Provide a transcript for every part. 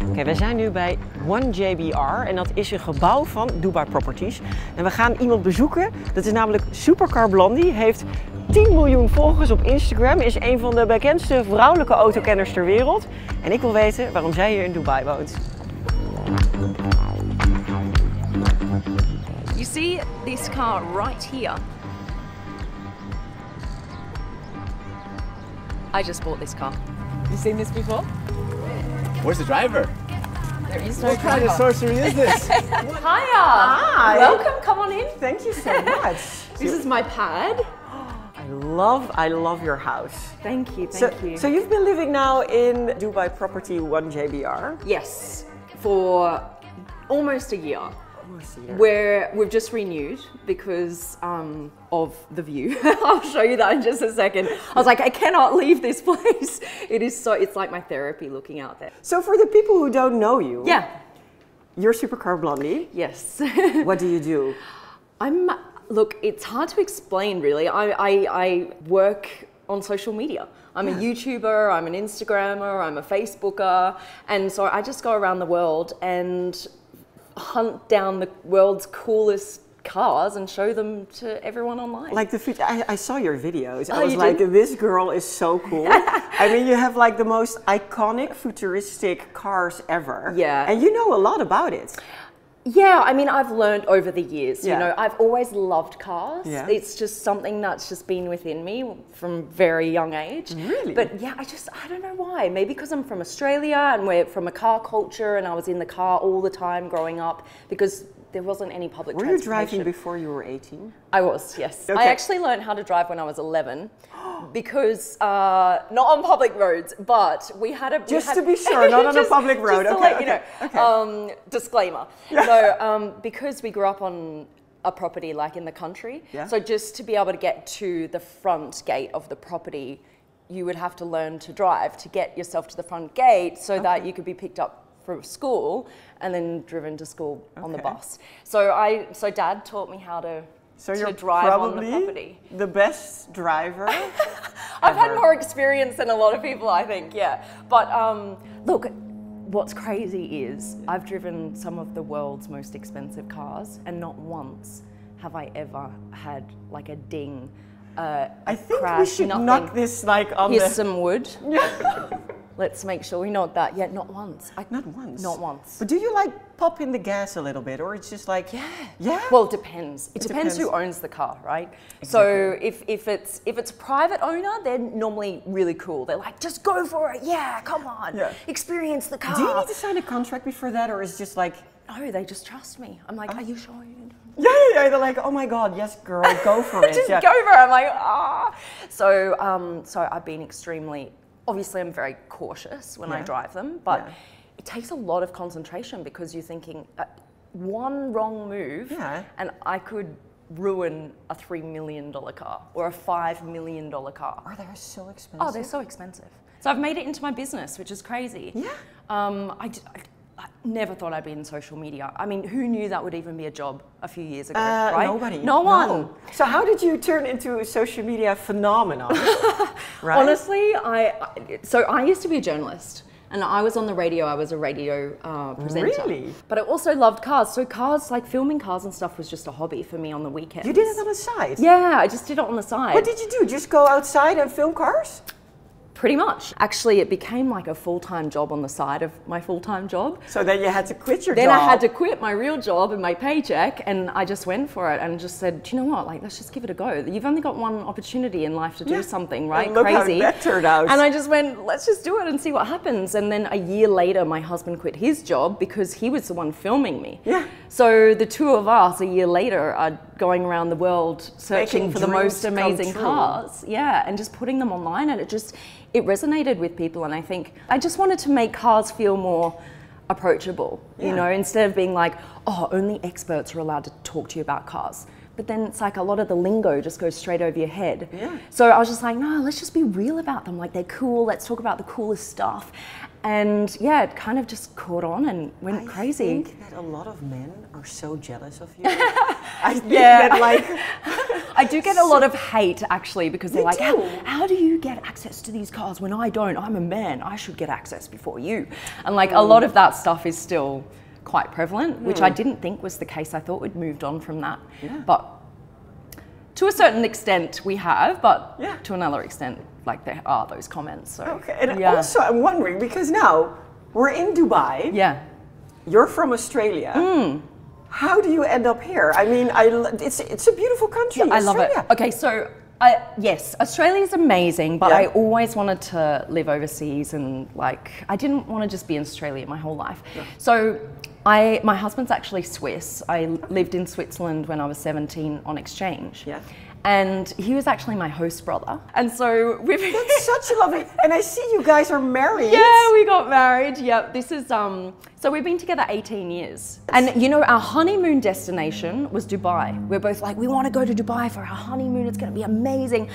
Oké, we zijn nu bij 1JBR en dat is een gebouw van Dubai Properties. En we gaan iemand bezoeken, dat is namelijk Supercar Blondie, heeft 10 miljoen volgers op Instagram, is een van de bekendste vrouwelijke autokenners ter wereld. En ik wil weten waarom zij hier in Dubai woont. You see this car right here? I just bought this car. You seen this before? Where's the driver? There is no What kind of sorcery is this? Hiya! Hi! Welcome, come on in. Thank you so much. This is my pad. I love your house. Thank you, So you've been living now in Dubai Property 1JBR? Yes, for almost a year. Almost a year. Where we've just renewed because of the view. I'll show you that in just a second. I was like, I cannot leave this place. It's like my therapy looking out there. So for the people who don't know you, Yeah. you're Supercar Blondie. Yes. What do you do? Look, it's hard to explain really. I work on social media. I'm a YouTuber, I'm an Instagrammer, I'm a Facebooker. And so I just go around the world and hunt down the world's coolest cars and show them to everyone online. Like I saw your videos. I Oh, was you like, did? this girl is so cool. I mean, you have like the most iconic futuristic cars ever. Yeah. And you know a lot about it. Yeah, I mean, I've learned over the years, Yeah. you know, I've always loved cars. Yeah. It's just something that's just been within me from very young age. Really? But yeah, I don't know why. Maybe because I'm from Australia and we're from a car culture and I was in the car all the time growing up because there wasn't any public Were you transportation. driving before you were 18? I was, yes. Okay. I actually learned how to drive when I was 11 because, not on public roads, but we had a... Just to be sure, not on a public road. Just to Okay, let you know. okay. Disclaimer. No, because we grew up on a property like in the country, Yeah. so just to be able to get to the front gate of the property, you would have to learn to drive to get yourself to the front gate so that you could be picked up from school and then driven to school on the bus. So Dad taught me how to you're drive on the probably property. the best driver. I've had ever. more experience than a lot of people, I think, yeah. But look, what's crazy is I've driven some of the world's most expensive cars and not once have I ever had like a ding, I think crash, we should nothing. knock this like on Here's the... some wood. Let's make sure we nod that. Yeah, not once. Not once? Not once. But do you like pop in the gas a little bit, or it's just like... Yeah. Yeah? Well, it depends. It depends who depends. owns the car, right? So if it's a private owner, they're normally really cool. They're like, just go for it. Yeah, come on. Yeah. Experience the car. Do you need to sign a contract before that, or is it just like... No, they just trust me. I'm like, are you sure you didn't? Yeah, they're like, oh my God, yes, girl, go for it. Just Yeah. go for it. I'm like, ah. So I've been extremely, obviously I'm very cautious when I Yeah. drive them, but Yeah. it takes a lot of concentration because you're thinking one wrong move Yeah. and I could ruin a $3 million car or a $5 million car. Oh, they're so expensive. Oh, they're so expensive. So I've made it into my business, which is crazy. Yeah. I never thought I'd be in social media. I mean, who knew that would even be a job a few years ago, right? Nobody. No one. No. So how did you turn into a social media phenomenon? Right? Honestly, so I used to be a journalist. And I was on the radio, I was a radio presenter. Really? But I also loved cars. So cars, like filming cars and stuff was just a hobby for me on the weekends. You did it on the side? Yeah, I just did it on the side. What did you do? Just go outside and film cars? Pretty much. Actually, it became like a full-time job on the side of my full-time job. So then you had to quit your Then job. I had to quit my real job and my paycheck, and I just went for it and just said, do you know what, like, let's just give it a go. You've only got one opportunity in life to do something, right? And look Crazy. how that turned out. And I just went, let's just do it and see what happens. And then a year later, my husband quit his job because he was the one filming me. Yeah. So the two of us, a year later, are going around the world searching Making for the dreams most come amazing true. cars. Yeah, and just putting them online, and it resonated with people. And I think I just wanted to make cars feel more approachable, you know, instead of being like, oh, only experts are allowed to talk to you about cars. But then it's like a lot of the lingo just goes straight over your head. Yeah. So I was just like, no, let's just be real about them. Like, they're cool. Let's talk about the coolest stuff. And yeah, it kind of just caught on and went crazy. I think that a lot of men are so jealous of you. I think that like... I do get a lot of hate actually because they're like, do. how do you get access to these cars when I don't? I'm a man, I should get access before you. And like a lot of that stuff is still quite prevalent, which I didn't think was the case. I thought we'd moved on from that. Yeah. But to a certain extent we have, but to another extent, like there are those comments. So. Okay, and also I'm wondering, because now we're in Dubai. Yeah. You're from Australia. How do you end up here? I mean, it's a beautiful country. Yeah, I love it. Okay, so yes, Australia is amazing, but I always wanted to live overseas, and like I didn't want to just be in Australia my whole life. Yeah. So my husband's actually Swiss. I lived in Switzerland when I was 17 on exchange. Yeah. And he was actually my host brother. And so we've... That's such a lovely... And I see you guys are married. Yeah, we got married. Yep. This is... So we've been together 18 years. And you know, our honeymoon destination was Dubai. We're both like, we want to go to Dubai for our honeymoon. It's going to be amazing.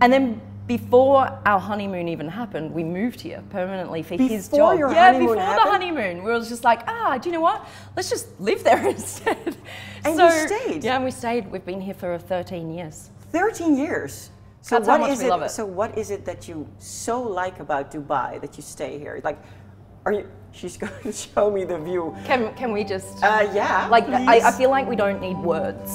And then before our honeymoon even happened, we moved here permanently for his job. Your honeymoon before the honeymoon. We were just like, do you know what? Let's just live there instead. And you stayed? Yeah, and we stayed. We've been here for 13 years. 13 years? So that's how much we love it. So what is it that you so like about Dubai that you stay here? Like, are you... She's going to show me the view. Can we just... yeah, like, I feel like we don't need words.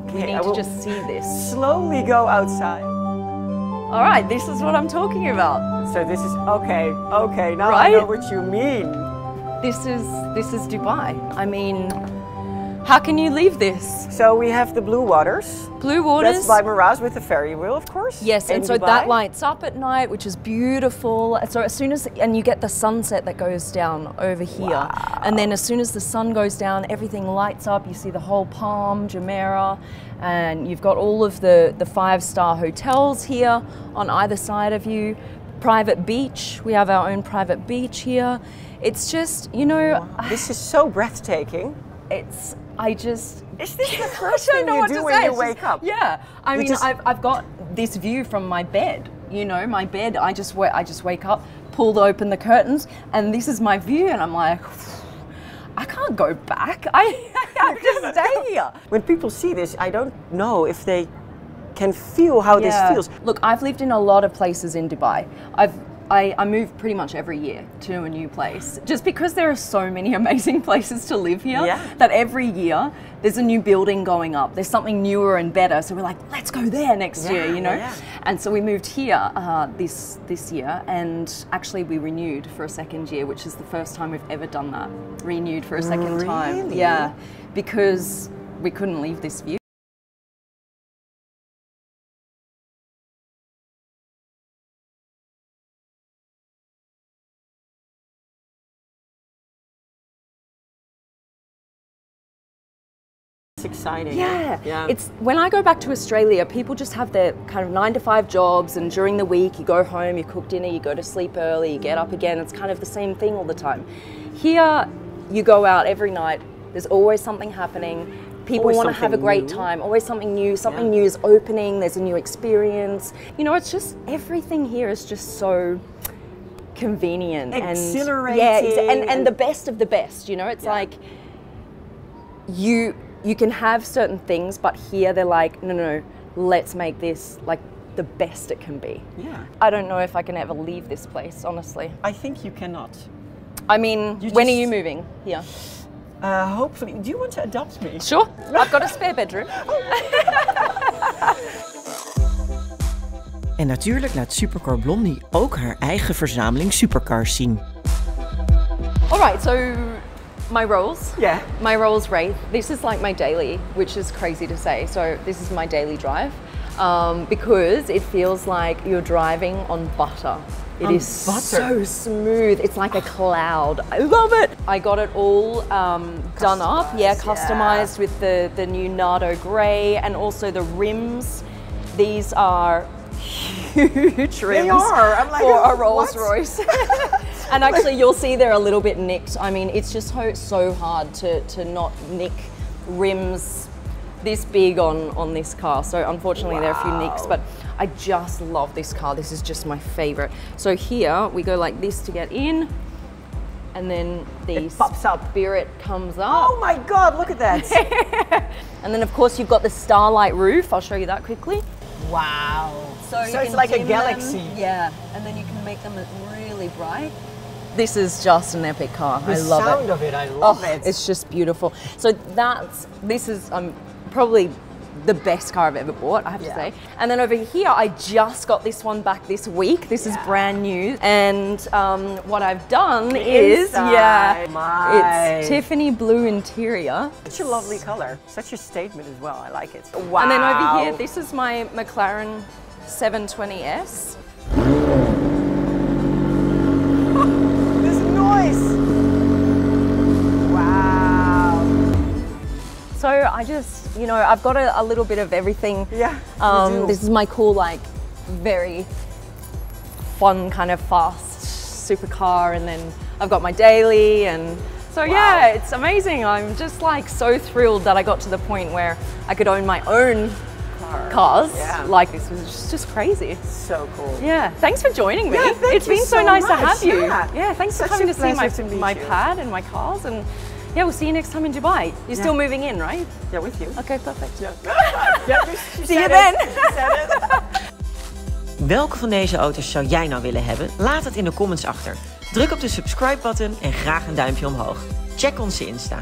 Okay, we need to just see this. Slowly go outside. All right, this is what I'm talking about. So this is, okay, now I know what you mean. This is Dubai. I mean, how can you leave this? So we have the blue waters. Blue waters. That's by Miraz with the ferry wheel, of course. Yes, and so that lights up at night, which is beautiful. So as soon as, and you get the sunset that goes down over here. Wow. And then as soon as the sun goes down, everything lights up. You see the whole Palm, Jumeirah, and you've got all of the 5-star hotels here on either side of you. Private beach. We have our own private beach here. It's just, you know... This is so breathtaking. Is this the first thing you do when you wake up? Yeah, I mean, I've got this view from my bed. You know, my bed. I just wake up, pulled open the curtains, and this is my view, and I'm like, I can't go back. I have to stay here. When people see this, I don't know if they can feel how this feels. Look, I've lived in a lot of places in Dubai. I move pretty much every year to a new place, just because there are so many amazing places to live here that every year there's a new building going up. There's something newer and better. So we're like, let's go there next year, you know? Yeah. And so we moved here this year, and actually we renewed for a second year, which is the first time we've ever done that. Renewed for a second time. Yeah, because we couldn't leave this view. Exciting. Yeah. It's when I go back to Australia, people just have their kind of 9-to-5 jobs, and during the week you go home, you cook dinner, you go to sleep early, you get up again. It's kind of the same thing all the time. Here, you go out every night. There's always something happening. People want to have a great time. Always something new. Something new is opening. There's a new experience. You know, it's just everything here is just so convenient, exhilarating, and the best of the best. You know, it's like you can have certain things, but here they're like, no, let's make this like the best it can be. Yeah. I don't know if I can ever leave this place, honestly. I think you cannot. I mean, when are you moving here? Hopefully. Do you want to adopt me? Sure. I've got a spare bedroom. En natuurlijk laat Supercar Blondie ook haar eigen verzameling supercars zien. Alright, so my Rolls. Yeah. My Rolls Wraith. This is like my daily, which is crazy to say. So this is my daily drive because it feels like you're driving on butter. It is so smooth. It's like a cloud. I love it. I got it all done up. Yeah, customized with the new Nardo grey, and also the rims. These are huge rims for a Rolls Royce. And actually you'll see they're a little bit nicked. I mean, it's just so hard to not nick rims this big on this car. So unfortunately there are a few nicks, but I just love this car. This is just my favorite. So here we go like this to get in, and then the It pops up. spirit comes up. Oh my God, look at that. And then of course you've got the starlight roof. I'll show you that quickly. Wow. So you it's can like a dim galaxy. them. Yeah, and then you can make them really bright. This is just an epic car. I love it. The sound of it, I love it. It's just beautiful. So this is probably the best car I've ever bought, I have to say. And then over here, I just got this one back this week. This is brand new. And what I've done is, it's Tiffany blue interior. Such a lovely color. Such a statement as well. I like it. Wow. And then over here, this is my McLaren 720S. This noise. Wow. So I just, you know, I've got a little bit of everything. Yeah. This is my cool, like, very fun kind of fast supercar, and then I've got my daily, and so yeah, it's amazing. I'm just like so thrilled that I got to the point where I could own my own cars. Yeah. Like, this was just crazy. So cool. Yeah, thanks for joining me. Yeah, thank it's you been so so nice to much. have you. Yeah. Thanks for Such coming a to see pleasure to meet my you. pad and my cars, and yeah, we'll see you next time in Dubai. You're still moving in, right? Yeah, with you. Okay, perfect. See you then. Welke van deze auto's zou jij nou willen hebben? Laat het in de comments achter. Druk op de subscribe button en graag een duimpje omhoog. Check onze Insta.